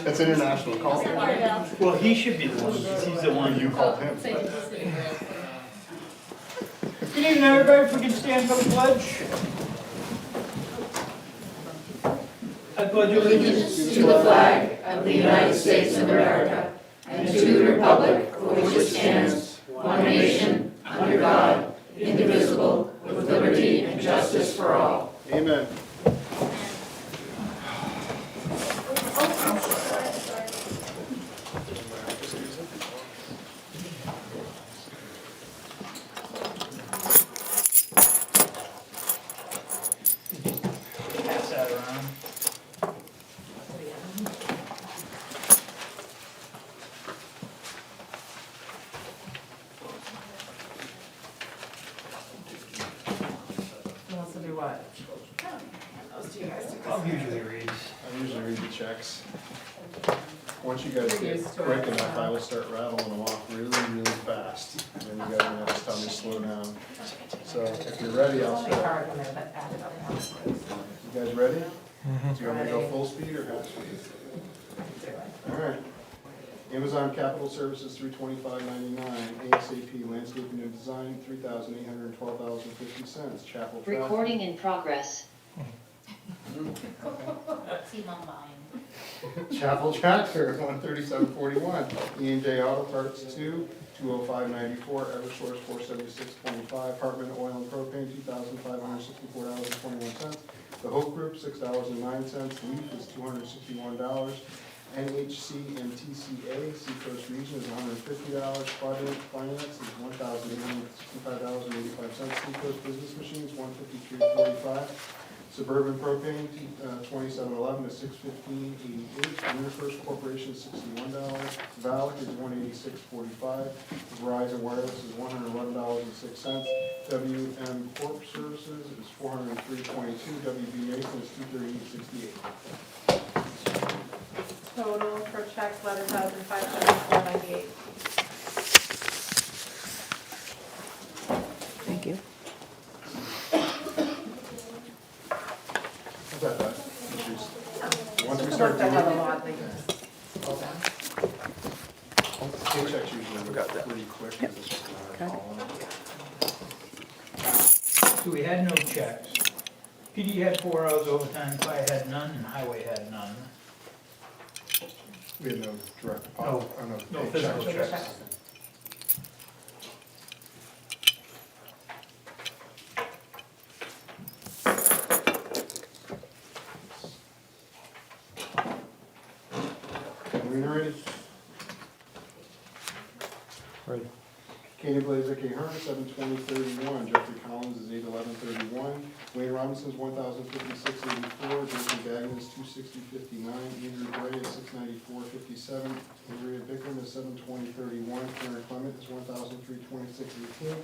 It's international call. Well, he should be the one, because he's the one. You called him. Good evening, everybody. If we can stand for the pledge. I pledge allegiance To the flag of the United States of America and to the republic for which it stands, one nation, under God, indivisible, with liberty and justice for all. Amen. pass that around. Who wants to do what? Those two guys. Bob usually reads. I usually read the checks. Once you guys You're get used to quick it. enough, I will start rattling them off really, really fast. And then you guys are gonna have to tell me to slow down. So if you're ready, I'll Only start. hard when they're added up now. You guys ready? Do you want me to go full speed or half speed? All right. Amazon Capital Services, $325.99. ASAP Landscaping and Design, $3,812.50. Chapel Traffic. Recording in progress. See mom buying. Chapel Tractor, $137.41. E&J Auto Parts, $205.94. Eversource, $476.25. Hartman Oil and Propane, $2,564.21. The Hope Group, $6.09. Leaf is $261. NHC and TCA, Seacoast Region is $150. Quadrant Finance is $1,865.85. Seacoast Business Machines, $153.45. Suburban Propane, $27.11 to $615.88. UniFirst Corporation is $61. Valak is $186.45. Verizon Wireless is $111.06. WM Corp Services is $403.22. WB Mason is $238.68. Total for checks, $11,574.98. Thank you. How's that, bud? Once we Just start looked at how the doing law thing is. Hold on. paychecks usually pretty quick. Yep. It's just a matter Got of it. calling. So we had no checks. PD had 4 hours overtime, fire had none, and highway had none. We had no direct No, deposit, no no physical paychecks. checks. Are we ready? Ready. Katie Blazer, K. Hearn, 7/20/31. Jeffrey Collins is 8/11/31. Wayne Robinson's 1,056.84. Jason Gagnon is 260.59. Andrew Gray is 694.57. Andrea Bickham is 7/20/31. Karen Clement is 1,326.18.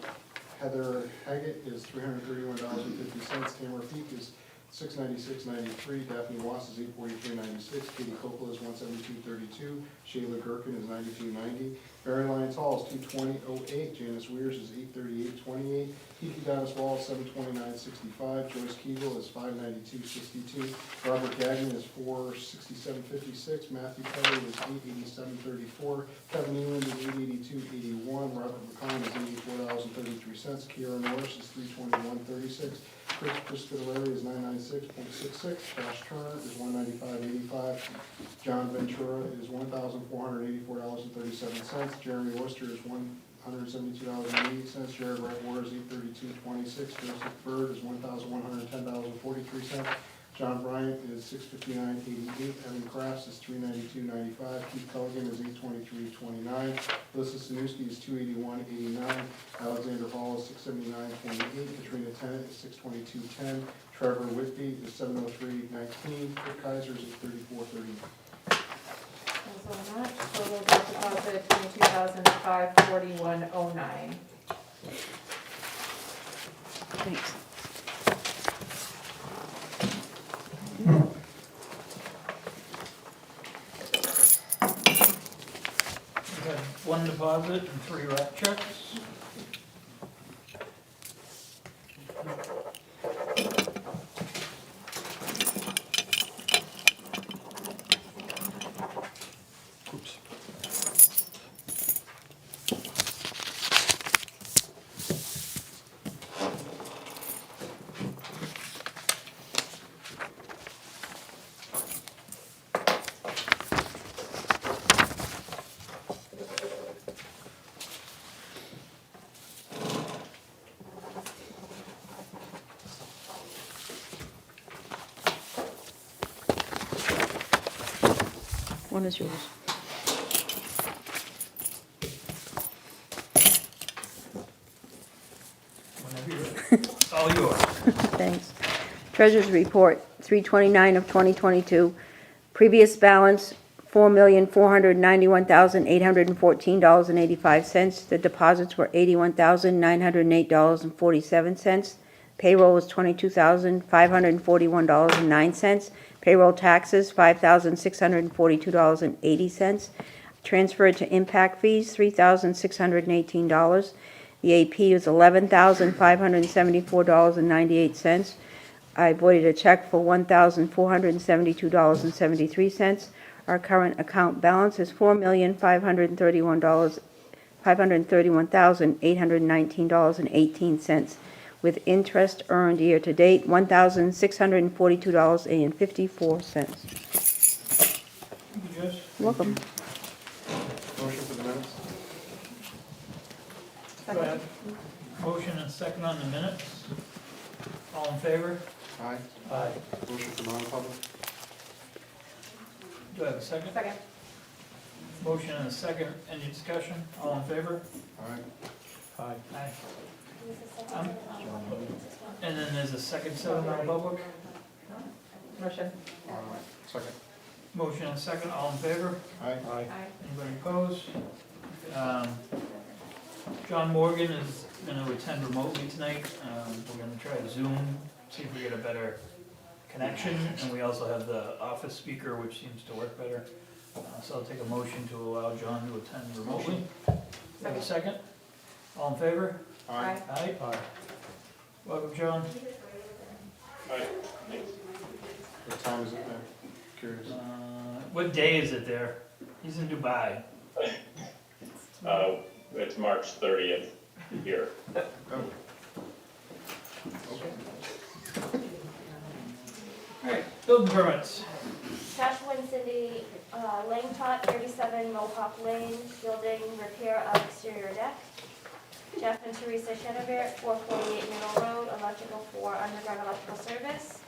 Heather Haggett is $331.50. Tamara Peak is $696.93. Daphne Wass is $843.96. Katie Coppola is $172.32. Shayla Gherkin is $92.90. Barry Lyons Hall is $220.08. Janice Weirs is $838.28. Kiki Dennis Wall is $729.65. Joyce Kegel is $592.62. Robert Gagnon is $467.56. Matthew Kelly is $887.34. Kevin Newland is $882.81. Robert McCollum is $84.33. Kiera Norris is $321.36. Chris Spitaleri is $996.66. Josh Turner is $195.85. John Ventura is $1,484.37. Jeremy Worcester is $172.88. Jared Wright is $832.26. Joseph Bird is $1,110.43. John Bryant is $659.88. Evan Crafts is $392.95. Keith Culligan is $823.29. Alyssa Sanuski is $281.89. Alexander Hall is $679.28. Katrina Tennant is $622.10. Trevor Whitby is $703.19. Rick Kaiser is $34.39. Thanks so much. Total direct deposit, $22,541.09. Thanks. We had 1 deposit and 3 rat checks. one is yours. Whenever you're ready. It's all yours. Thanks. Treasurer's report, 3/29 of 2022. Previous balance, $4,491,814.85. The deposits were $81,908.47. Payroll was $22,541.09. Payroll taxes, $5,642.80. Transfer to impact fees, $3,618. The AP was $11,574.98. I voided a check for $1,472.73. Our current account balance is $4,531,819.18, with interest earned year to date $1,642.54. Thank you, Jess. Welcome. Motion for the minutes? Go ahead. Motion and second on the minutes. All in favor? Aye. Aye. Motion for non-public? Do I have a second? Second. Motion and a second. Any discussion? All in favor? Aye. Aye. Aye. And then there's a second set of non-public. Motion. Second. Motion and a second. All in favor? Aye. Aye. Anybody opposed? John Morgan is going to attend remotely tonight. We're going to try Zoom, see if we get a better connection. And we also have the office speaker, which seems to work better. So I'll take a motion to allow John to attend remotely. Have a second? All in favor? Aye. Aye. Welcome, John. What time is it there? Curious. What day is it there? He's in Dubai. It's March 30th here. Oh. Okay. All right, building permits. Joshua and Cindy Langtot, 37 Mohawk Lane, building repair of exterior deck. Jeff and Teresa Chenevert, 448 Middle Road, electrical for underground electrical service.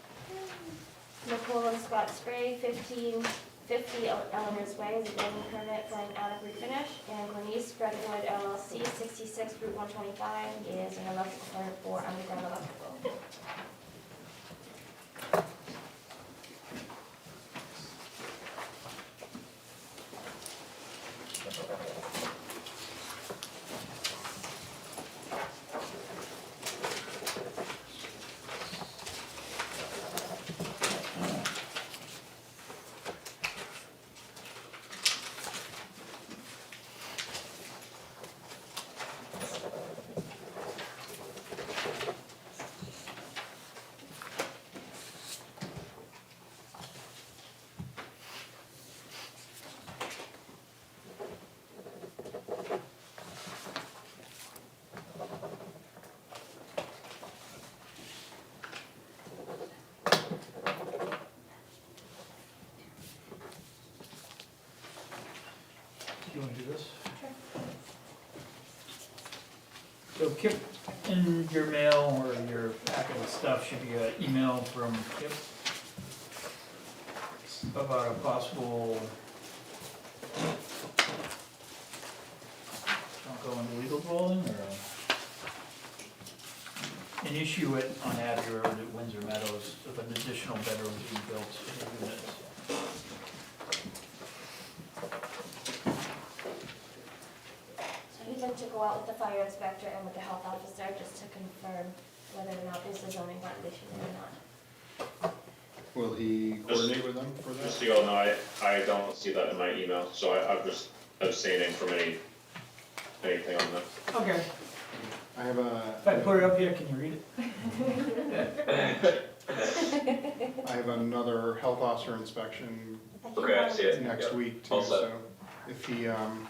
Nicole and Scott Spray, 1550 Eleanor's Way, is a building permit for an attic refinish. And Glenise Brentwood LLC, 66 Route 125, is an electrical permit for underground electrical. You want to do this? So Kip, in your mail or your packet of stuff should be an email from Kip about a possible, don't go into legal dwelling or an issue on Abbey Road at Windsor Meadows of an additional bedroom being built in the units. So he'd like to go out with the fire inspector and with the health officer just to confirm whether or not there's a zoning violation or not. Will he coordinate with them for Just that? so you all know, I don't see that in my email, so I'm just abstaining from anything on that. Okay. I have If I put it up here, can you read it? I have another health officer inspection Okay, I see it. next Yep. week too, All set. so if he can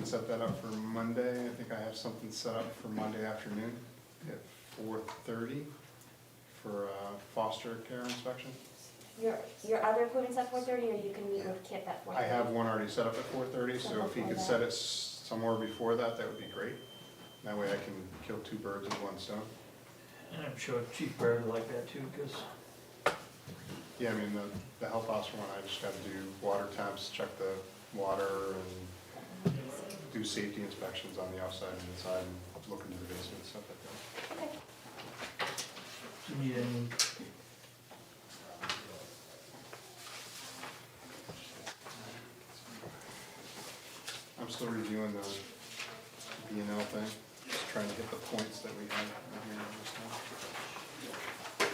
set that up for Monday, I think I have something set up for Monday afternoon at 4:30 for foster care inspection. Your other appointment's at 4:30, or you can meet with Kip at 4:30? I have one already set up at 4:30, so if he could set it somewhere before that, that would be great. That way I can kill two birds with one stone. And I'm sure Chief Bird would like that too, because Yeah, I mean, the health officer one, I just gotta do water temps, check the water, and do safety inspections on the outside and inside, and look into the basement, stuff like that. Okay. Do you need any? I'm still reviewing the B&L thing, just trying to get the points that we had in here this time.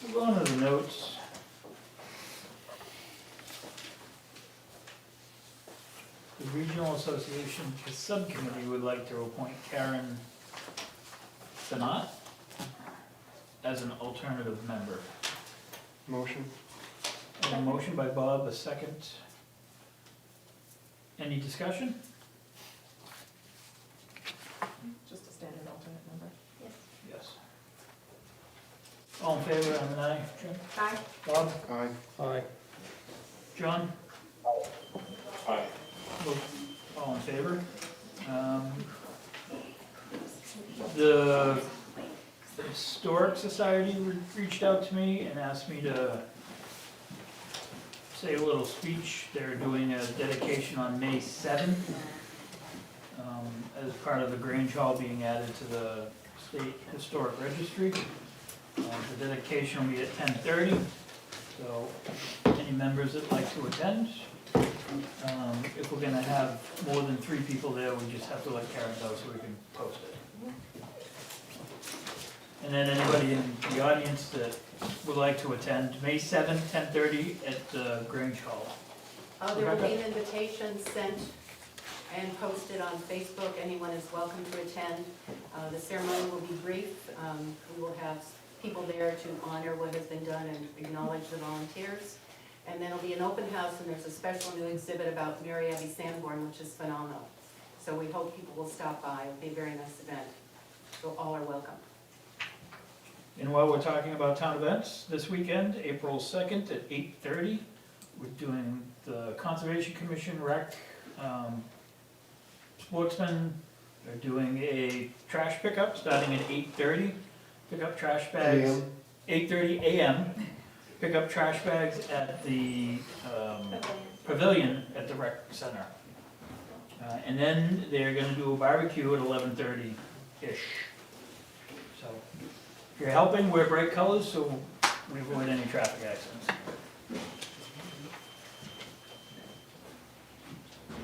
We'll go on to the notes. The Regional Association Subcommittee would like to appoint Karen Sanat as an alternative member. Motion? A motion by Bob, a second. Any discussion? Just a standard alternate member. Yes. Yes. All in favor, I'm an aye. Jim? Aye. Bob? Aye. John? Aye. All in favor? The Historic Society reached out to me and asked me to say a little speech. They're doing a dedication on May 7th as part of the Grange Hall being added to the State Historic Registry. The dedication will be at 10:30, so any members that like to attend. If we're gonna have more than 3 people there, we just have to let Karen know so we can post it. And then anybody in the audience that would like to attend, May 7th, 10:30 at the Grange Hall. There will be an invitation sent and posted on Facebook. Anyone is welcome to attend. The ceremony will be brief. We will have people there to honor what has been done and acknowledge the volunteers. And then it'll be an open house, and there's a special new exhibit about Mary Abby Sanborn, which is phenomenal. So we hope people will stop by. It'll be a very nice event. So all are welcome. And while we're talking about town events, this weekend, April 2nd at 8:30, we're doing the Conservation Commission rec, Sportsmen are doing a trash pickup starting at 8:30. Pick up trash bags. AM. 8:30 a.m. Pick up trash bags at the pavilion at the rec center. And then they're gonna do a barbecue at 11:30-ish. So, if you're helping, wear bright colors so we avoid any traffic accidents.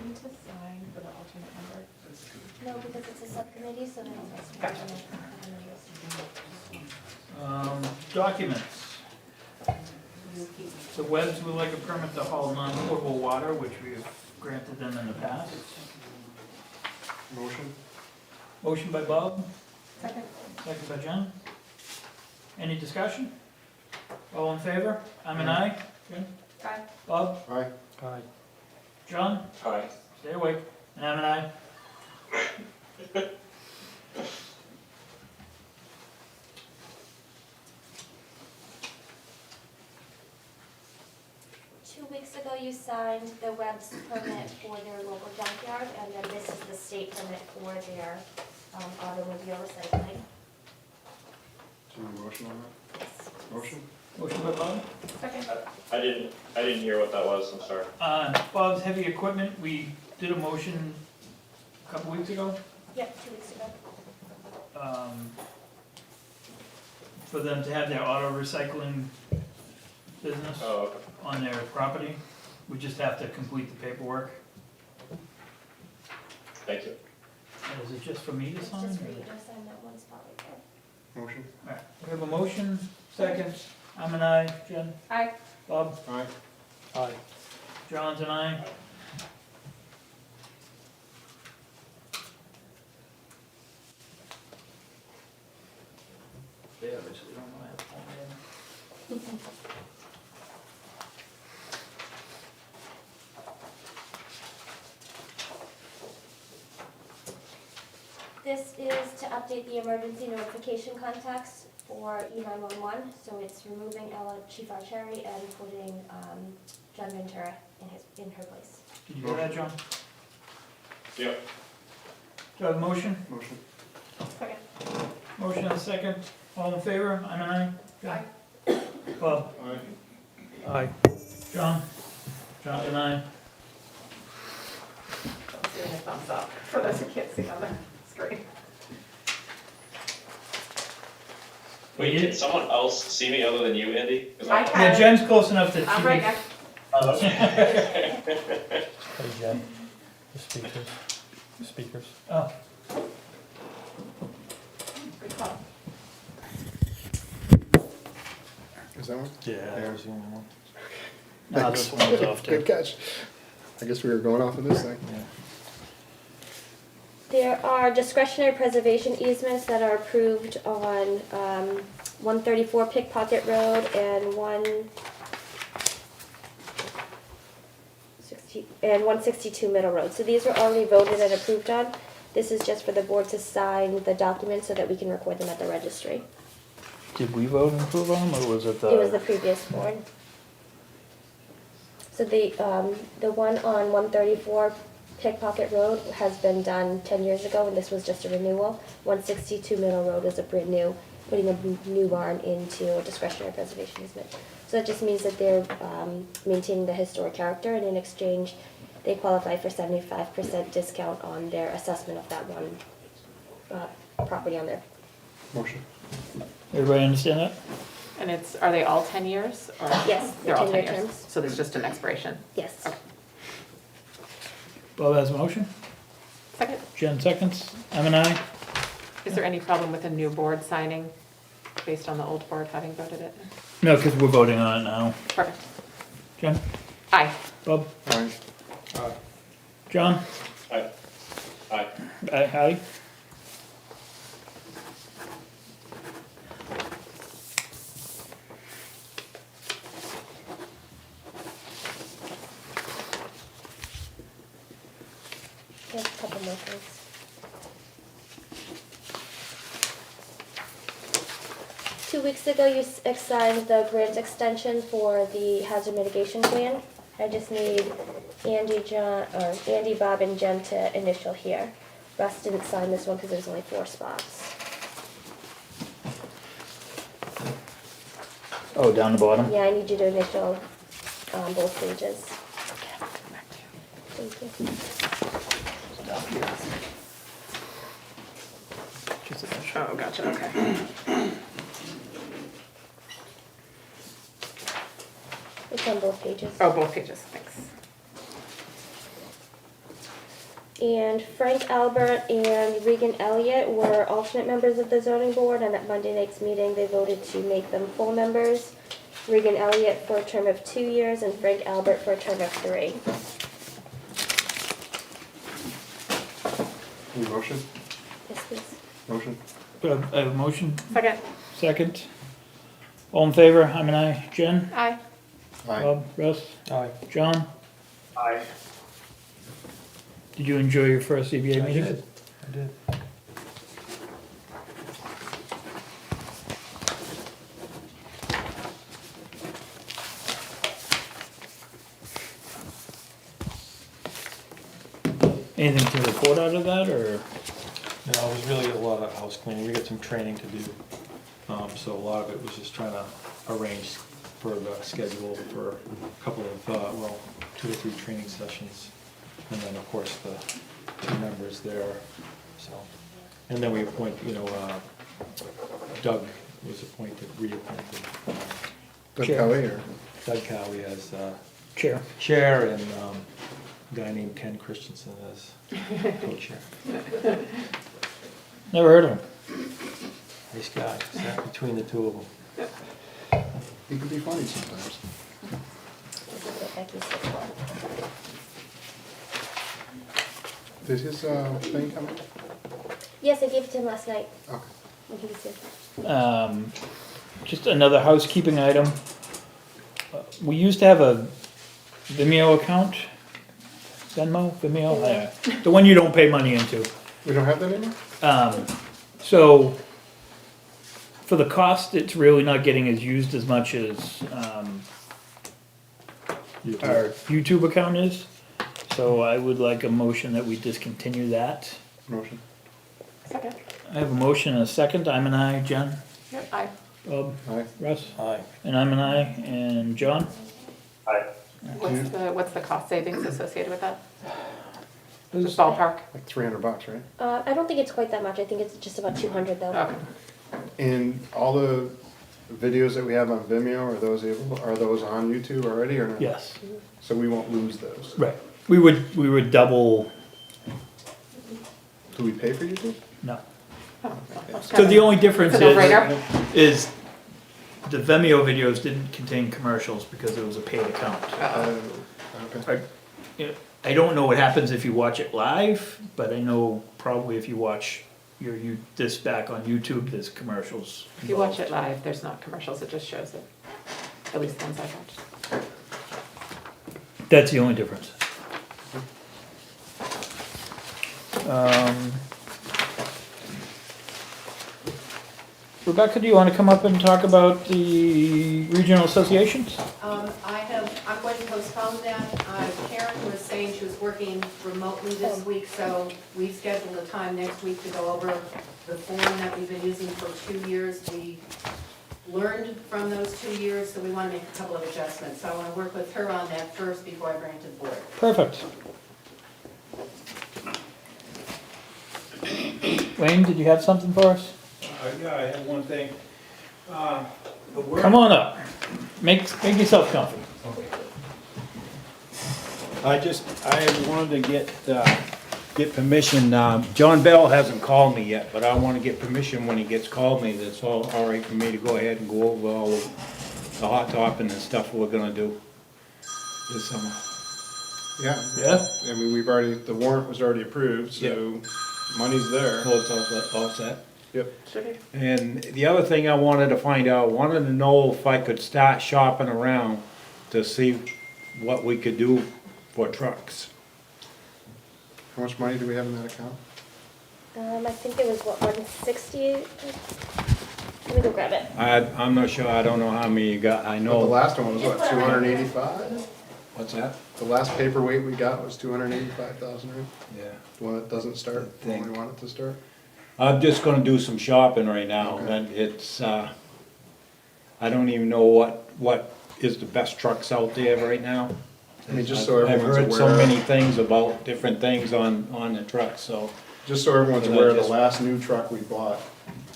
Need to sign for the alternate member. No, because it's a subcommittee, so then it's. Documents. The Webbs would like a permit to haul non-potable water, which we've granted them in the past. Motion? Motion by Bob, Second. second by Jen. Any discussion? All in favor? I'm an aye. Jen? Aye. Bob? Aye. John? Aye. Stay awake. And I'm an aye. Weeks ago, you signed the Webb's permit for their local junkyard, and then this is the state permit for their automobile recycling. Do you need a motion on that? Motion? Motion by Bob. Second. I didn't hear what that was, I'm sorry. Bob's Heavy Equipment, we did a motion a couple weeks ago, Yep, 2 weeks ago. for them to have their auto recycling business Oh, okay. on their property. We just have to complete the paperwork. Thank you. And is it just for me to It's sign? just for or- you to sign that one spot right there. Motion? Alright, we have a motion, second, I'm an aye, Jen, Aye. Bob, Aye. John's an aye. They obviously don't know how to phone in. This is to update the emergency notification contacts for E911, so it's removing Ella Chief Archerry and putting John Ventura in her place. Did you hear that, John? Yep. Do I have a motion? Motion? Second. Motion and a second, all in favor, I'm an aye. Aye. Bob? Aye. Aye. John? John and I. I'm doing a thumbs up for those who can't see on the screen. Wait, can someone else see me other than you, Andy? 'Cause I Yeah, can. Jen's close enough to. I'm right next. Hey Jen, the speakers. Oh, Good call. Is that one? Yeah, that was the only one. no, this one was off Good too. catch. I guess we were going off of this thing. Yeah. There are discretionary preservation easements that are approved on 134 Pickpocket Road and 162 Middle Road. So these were already voted and approved on. This is just for the board to sign the documents so that we can record them at the registry. Did we vote and approve on them, or was it the? It was the previous board. So the one on 134 Pickpocket Road has been done 10 years ago, and this was just a renewal. 162 Middle Road is a brand new, putting a new barn into a discretionary preservation easement. So that just means that they're maintaining the historic character, and in exchange, they qualify for 75% discount on their assessment of that one property on there. Motion. Everybody understand that? And are they all 10 years? Or Yes, They're all 10 10-year years. terms. So there's just an expiration. Yes. Okay. Bob has a motion, Second, Jen seconds, M and I. is there any problem with a new board signing based on the old board having voted it? No, because we're voting on it now. Perfect. Jen? Aye. Bob? Aye. John? Aye. Aye. Aye. There's a couple more things. Two weeks ago, you signed the grant extension for the hazard mitigation plan. I just need Andy, Bob, and Jen to initial here. Russ didn't sign this one because there's only 4 spots. Oh, down the bottom? Yeah, I need you to initial both pages. Thank you. Just a- Oh, gotcha, okay. It's on both pages. Oh, both pages, thanks. And Frank Albert and Regan Elliott were alternate members of the zoning board, and at Monday night's meeting, they voted to make them full members. Regan Elliott for a term of 2 years, and Frank Albert for a term of 3. Any motion? Yes, please. Motion? Bob, I have a motion, Second. second. All in favor, I'm an aye. Jen? Aye. Aye. Bob? Russ? Aye. John? Aye. Did you enjoy your first ZBA meeting? I did. Anything to report out of that, or? No, it was really a lot of house cleaning. We got some training to do. So a lot of it was just trying to arrange for the schedule for a couple of, 2 or 3 training sessions. And then, of course, the 2 members there, so. And then we appoint, Doug was reappointed. Doug Chair. Kelly or? Doug Cowie as Chair. chair and a guy named Ken Christensen as co-chair. Never heard of him. Nice guy, sat between the 2 of them. He can be funny sometimes. This is what Becky's for. Did his thing come in? Yes, I gave it to him last night Okay. when he was here. Just another housekeeping item. We used to have a Vimeo account. Vimeo? Yeah. The one you don't pay money into. We don't have that anymore? So, for the cost, it's really not getting as used as much as our YouTube account is. So I would like a motion that we discontinue that. Motion. Second. I have a motion and a second. I'm an aye. Jen? Yep, aye. Bob, Aye. Russ, Aye. and I'm an aye, and John? What's the cost savings associated with that? Just ballpark? Like $300, right? I don't think it's quite that much, I think it's just about 200 though. Okay. And all the videos that we have on Vimeo, are those on YouTube already or not? Yes. So we won't lose those? Right. We would double, Do we pay for YouTube? no. Oh, that's So kinda- the only difference It's a no-brainer. is the Vimeo videos didn't contain commercials because it was a paid account. Okay. I don't know what happens if you watch it live, but I know probably if you watch this back on YouTube, there's commercials. If you watch it live, there's not commercials, it just shows it. At least the ones I've watched. That's the only difference. Rebecca, do you wanna come up and talk about the regional associations? I'm going to postpone that. Karen was saying she was working remotely this week, so we scheduled a time next week to go over the form that we've been using for 2 years. We learned from those 2 years, so we want to make a couple of adjustments. So I want to work with her on that first before I bring it to the board. Perfect. Wayne, did you have something for us? Yeah, I have one thing. Come on up. Make yourself comfortable. I wanted to get permission, John Bell hasn't called me yet, but I wanna get permission when he gets called me, that's all right for me to go ahead and go over all of the hot topping and stuff we're gonna do this summer. Yeah. Yeah? I mean, the warrant was already approved, so money's there. So it's all set. Yep. And the other thing I wanted to find out, wanted to know if I could start shopping around to see what we could do for trucks. How much money do we have in that account? I think it was, 160? Let me go grab it. I'm not sure, I don't know how many you got, I But the know. last one was what, 285? What's that? The last paperweight we got was 285,000, right? Yeah. The one that doesn't start, I the one think. we want it to start? I'm just gonna do some shopping right now, Okay. and it's, I don't even know what is the best trucks out there right now. I mean, just so everyone's I've heard so aware. many things about different things on the trucks, so. Just so everyone's And I aware, the just- last new truck we bought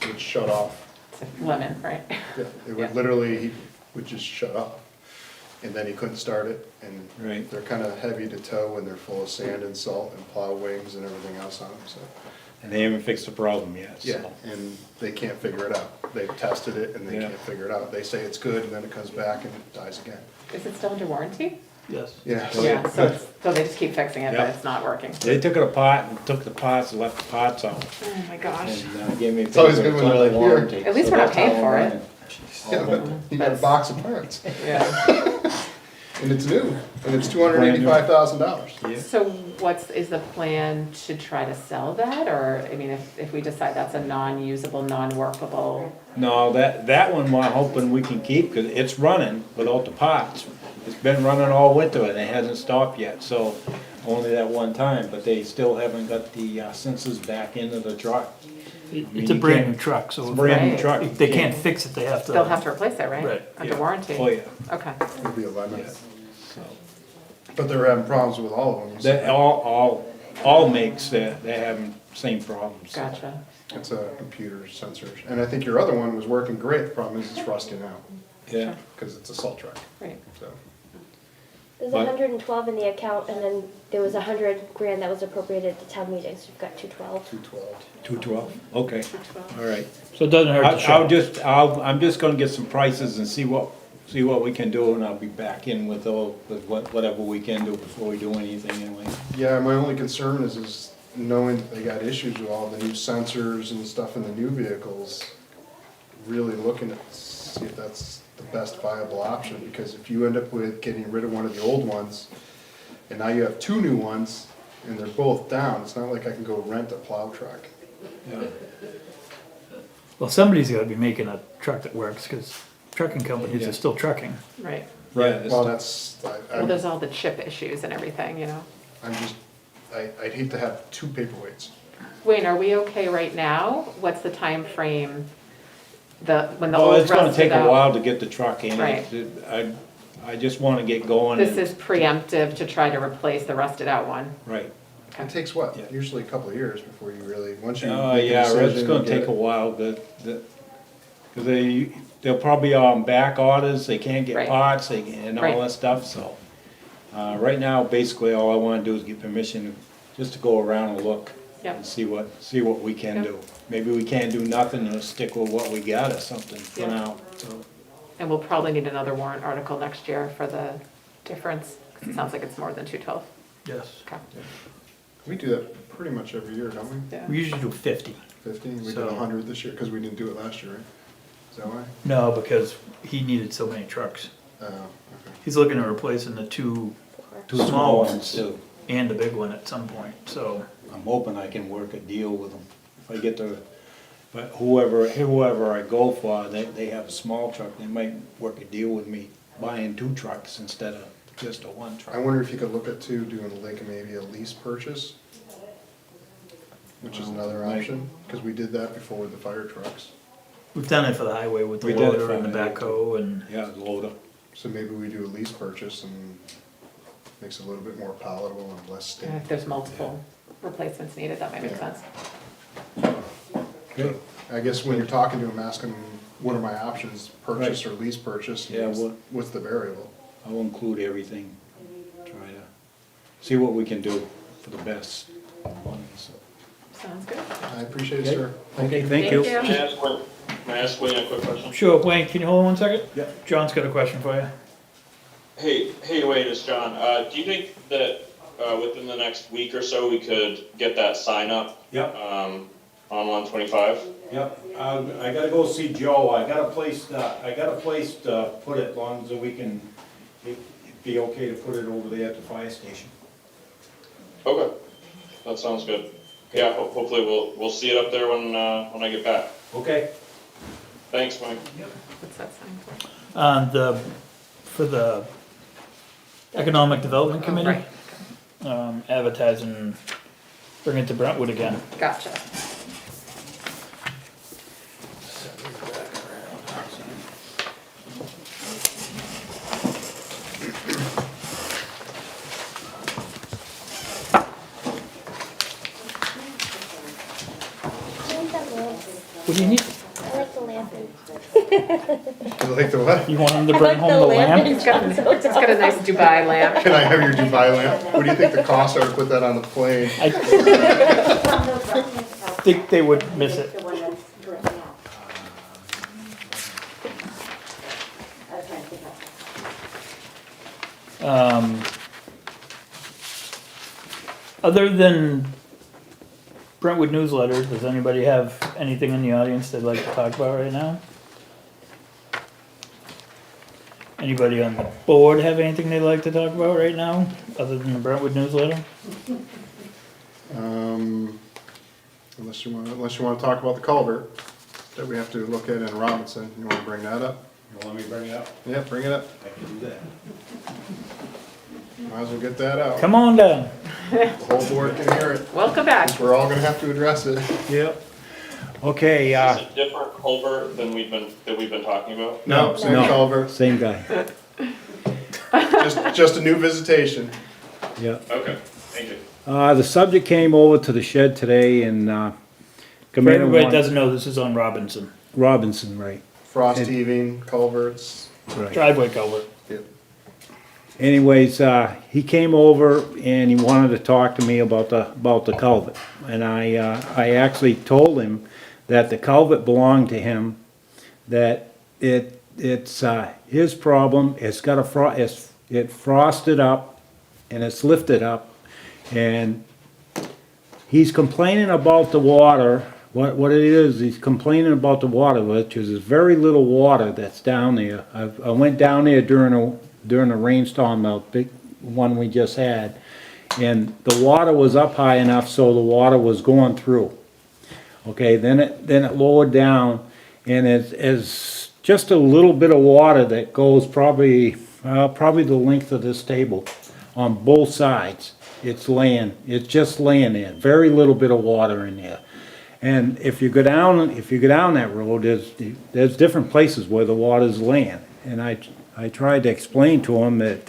would shut off. Lemon, right? Yeah, it Yeah. would literally, he would just shut off. And then he couldn't start it, and Right. they're kinda heavy to tow, and they're full of sand and salt and plow wings and everything else on them, so. And they haven't fixed the problem yet, so. Yeah, and they can't figure it out. They've tested it and they Yeah. can't figure it out. They say it's good, and then it comes back and it dies again. Is it still under warranty? Yes. Yeah. Yeah, so they just keep fixing it, but Yeah. it's not working. They took it apart and took the parts and left the parts out. Oh my gosh. And gave me. It's always good when they're like, "Here." At least we're not paying for it. Yeah, but you got a box of parts, Yeah. and it's new, and it's $285,000. Yeah. So is the plan to try to sell that, or, I mean, if we decide that's a non-usable, non-workable? No, that one we're hoping we can keep, cause it's running without the parts. It's been running all winter and it hasn't stopped yet, so only that one time, but they still haven't got the sensors back into the truck. It's a brand new truck, so It's a if brand new Right. truck. if they can't fix it, they have to. They'll have to replace it, right? Right, Under yeah. warranty? Oh, yeah, Okay. It'll be a lemon. yeah. So, But they're having problems with all of them. you they, said. all makes, they're having same problems. Gotcha. It's a computer sensors. And I think your other one was working great. The problem is it's rusting out, Yeah, because it's a salt truck, Right. so. There's What? 112 in the account, and then there was 100 grand that was appropriated to town meetings, so you've got 212. 212. 212, okay, all right. So it doesn't hurt to shop. I'm just gonna get some prices and see what we can do, and I'll be back in with whatever we can do before we do anything anyway. Yeah, my only concern is knowing that they got issues with all the new sensors and stuff in the new vehicles. Really looking to see if that's the best viable option, because if you end up with getting rid of one of the old ones, and now you have two new ones, and they're both down, it's not like I can go rent a plow truck. Yeah. Well, somebody's gotta be making a truck that works, cause trucking companies Yeah. are still trucking. Right. Right. Well, that's, Well, there's all the chip issues and everything, you know? I'm just, I'd hate to have two paperweights. Wayne, are we okay right now? What's the time frame when the Well, old it's gonna rusted take a out. while to get the truck in. Right. I just wanna get going. This and- is preemptive to try to replace the rusted out one. Right. It takes what, Yeah. usually a couple of years before you really, once you make a Yeah, decision. it's gonna you get take a it. while, cause they'll probably back orders, they can't get Right. parts, and Right. all that stuff, so. Right now, basically, all I wanna do is get permission just to go around and look. Yep. And see what we can Yep. do. Maybe we can't do nothing, and stick with what we got or something for Yep. now, so. And we'll probably need another warrant article next year for the difference, 'cause it sounds like it's more than 212. Yes. Okay. We do that pretty much every year, don't we? Yeah. We usually do 50. 15, we did So- 100 this year, because we didn't do it last year, right? Is that why? No, because he needed so many trucks. Oh, okay. He's looking at replacing the two Two small ones too. and the big one at some point, so. I'm hoping I can work a deal with them. If I get but whoever I go for, they have a small truck, they might work a deal with me buying 2 trucks instead of just a 1 truck. I wonder if you could look at doing like maybe a lease purchase, which is another Right. option, because we did that before with the fire trucks. We've done it for the highway with the We did it loader for and the the- backhoe and, Yeah, the loader. So maybe we do a lease purchase and makes it a little bit more palatable and less And state. if there's multiple replacements needed, that might make Yeah. sense. Okay. I guess when you're talking to them, ask them, what are my options, purchase or lease purchase? and Yeah, what's the variable? I'll include everything, try to see what we can do for the best money, so. Sounds good. I appreciate it, Okay. sir. Okay, thank you. May I ask Wayne a quick question? sure, Wayne, can you hold on 1 second? Yeah. John's got a question for you. Hey Wayne, it's John. Do you think that, within the next week or so, we could get that sign up, Yep, on 125? yep. I gotta go see Joe. I got a place to put it, as long as we can, it'd be okay to put it over there at the fire station. Okay, that sounds good. Yeah, hopefully we'll see it up there when I get back. Okay. Thanks, Mike. What's that sign for? For the Economic Development Oh, Committee, right. advertising, bring it to Brentwood again. Gotcha. I like that lamp. What do you need? I like the lamp. You like the what? You want him to I bring like home the the lamp. lamp? It's got a nice Dubai lamp. Can I have your Dubai lamp? What do you think the costs are to put that on the plane? I think they would miss it. The one that's going out. I was trying to think of. Other than Brentwood newsletter, does anybody have anything in the audience they'd like to talk about right now? Anybody on the board have anything they'd like to talk about right now, other than the Brentwood newsletter? Unless you wanna talk about the culvert that we have to look at in Robinson, you wanna bring that up? You want me to bring it up? Yeah, bring it up, I can do that. might as well get that out. Come on down. The whole board can hear it, Welcome back. since we're all gonna have to address it. Yep. Okay, Is it a different culvert than we've been talking about? No, same No. culvert, Same guy. just a new visitation. Yeah. Okay, thank you. The subject came over to the shed today and, For Commander everybody that wanted- doesn't know, this is on Robinson, Robinson, right, Frost And- heaving, culverts. right. driveway culvert. Yep. Anyways, he came over and he wanted to talk to me about the culvert. And I actually told him that the culvert belonged to him, that it's his problem, it's got it frosted up and it's lifted up. And he's complaining about the water, what it is, he's complaining about the water, which is very little water that's down there. I went down there during a rainstorm, the big one we just had, and the water was up high enough so the water was going through. Okay, then it lowered down, and it's just a little bit of water that goes probably the length of this table on both sides. It's just laying there, very little bit of water in there. And if you go down that road, there's different places where the water's laying. And I tried to explain to him that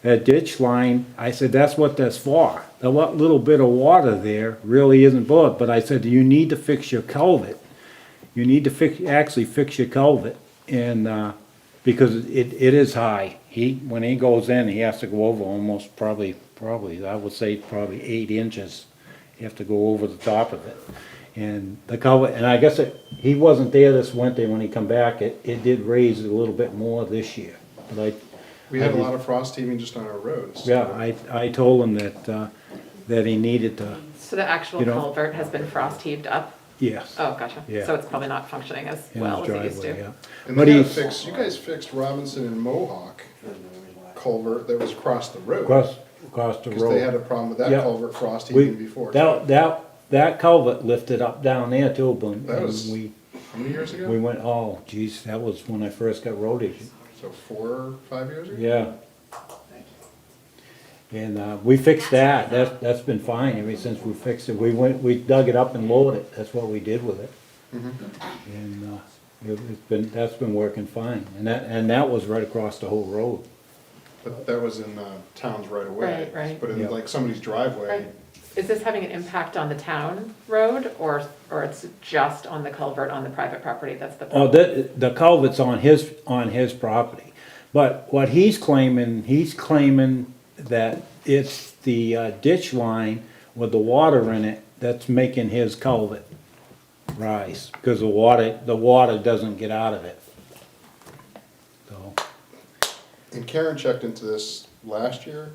ditch line, I said, that's what that's for. The little bit of water there really isn't good, but I said, you need to fix your culvert. You need to actually fix your culvert, and, because it is high. When he goes in, he has to go over almost probably, I would say probably 8 inches. You have to go over the top of it. And the culvert, and I guess he wasn't there this winter when he come back, it did raise a little bit more this year. But We had a lot of frost heaving just on our roads. yeah, I told him that he needed to, So the actual You know- culvert has been frost heaved up? yes. Oh, gotcha. Yeah. So it's probably not functioning as in well his as it used driveway, to? yeah. And But they had he's fixed, you guys fixed Robinson and Mohawk culvert that was across the road. across the Because they had road. a problem with that Yeah. culvert frost We, heaving before. too. that culvert lifted up down there too, but That was- we How many years ago? went, oh geez, that was when I first got road agent. So 4 or 5 years ago? Yeah. And, we fixed that, that's been fine ever since we fixed it, we dug it up and lowered it, that's what we did with it. And, that's been working fine, and that was right across the whole road. But that was in towns right away. Right. But in Yeah. like somebody's driveway, Right. Is this having an impact on the town road, or it's just on the culvert on the private property? That's the Oh, problem? the culvert's on his property, but what he's claiming that it's the ditch line with the water in it that's making his culvert rise, because the water doesn't get out of it. So, and Karen checked into this last year.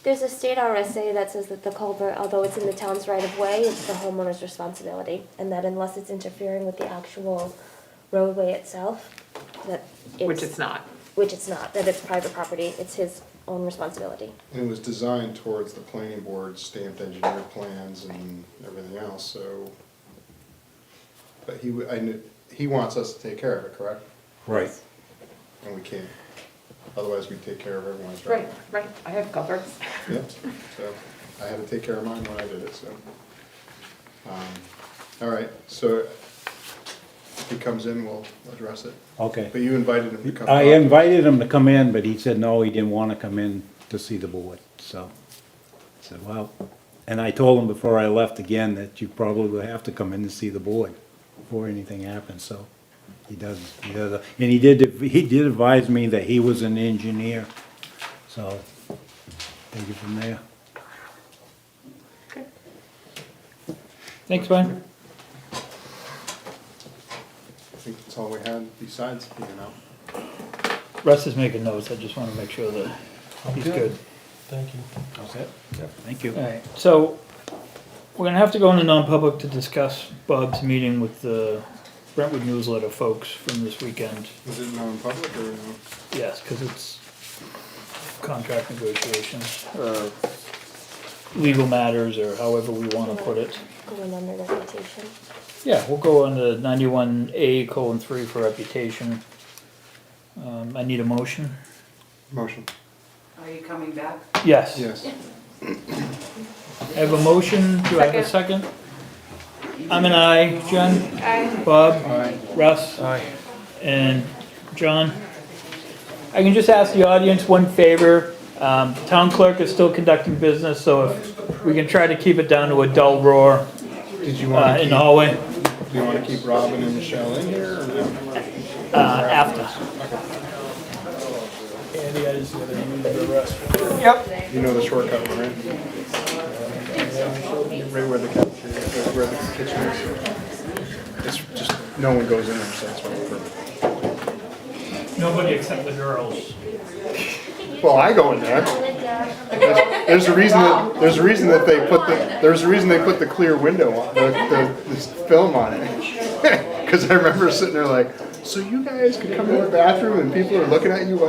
There's a state RSA that says that the culvert, although it's in the town's right of way, it's the homeowner's responsibility. And that unless it's interfering with the actual roadway itself, that it's. Which it's not. Which it's not, that it's private property, it's his own responsibility. And it was designed towards the planning board stamped engineered plans and everything else, so. But he wants us to take care of it, correct? right. And we can't. Otherwise, we'd take care of everyone's Right, driveway. right. I have culverts. Yep, so I had to take care of mine when I did it, so. All right, so if he comes in, we'll address it. Okay. But you invited him to come. I talk. invited him to come in, but he said no, he didn't wanna come in to see the board, so. I said, well, and I told him before I left again that you probably will have to come in to see the board before anything happens, so. He does, and he did advise me that he was an engineer, so take it from there. Thanks, Brian. I think that's all we had besides being out. Russ is making notes, I just wanna make sure that he's good. Thank you. How's that? Thank you. Alright, so, we're gonna have to go into non-public to discuss Bob's meeting with the Brentwood newsletter folks from this weekend. Is it non-public or no? Yes, cause it's contract negotiations, or legal matters, or however we wanna put it. Going under reputation. Yeah, we'll go on to 91A:3 for reputation. I need a motion. Motion. Are you coming back? Yes. Yes. I have a motion, do I have a second? I'm an aye, Jen? Aye. Bob? Aye. Russ? Aye. And John? I can just ask the audience one favor. Town clerk is still conducting business, so if we can try to keep it down to a dull roar Did you want in the hallway. do you want to keep Robin and Michelle in here or no? After. Andy, I just gotta use the restroom. Yep. You know the shortcut one, right? Right where the cafeteria, right where the kitchen is. It's just, no one goes in there, so that's why we're perfect. Nobody except the girls. Well, I go in there. There's a reason that they put the clear window on, this film on it. Cause I remember sitting there like, so you guys could come in the bathroom and people are looking at you while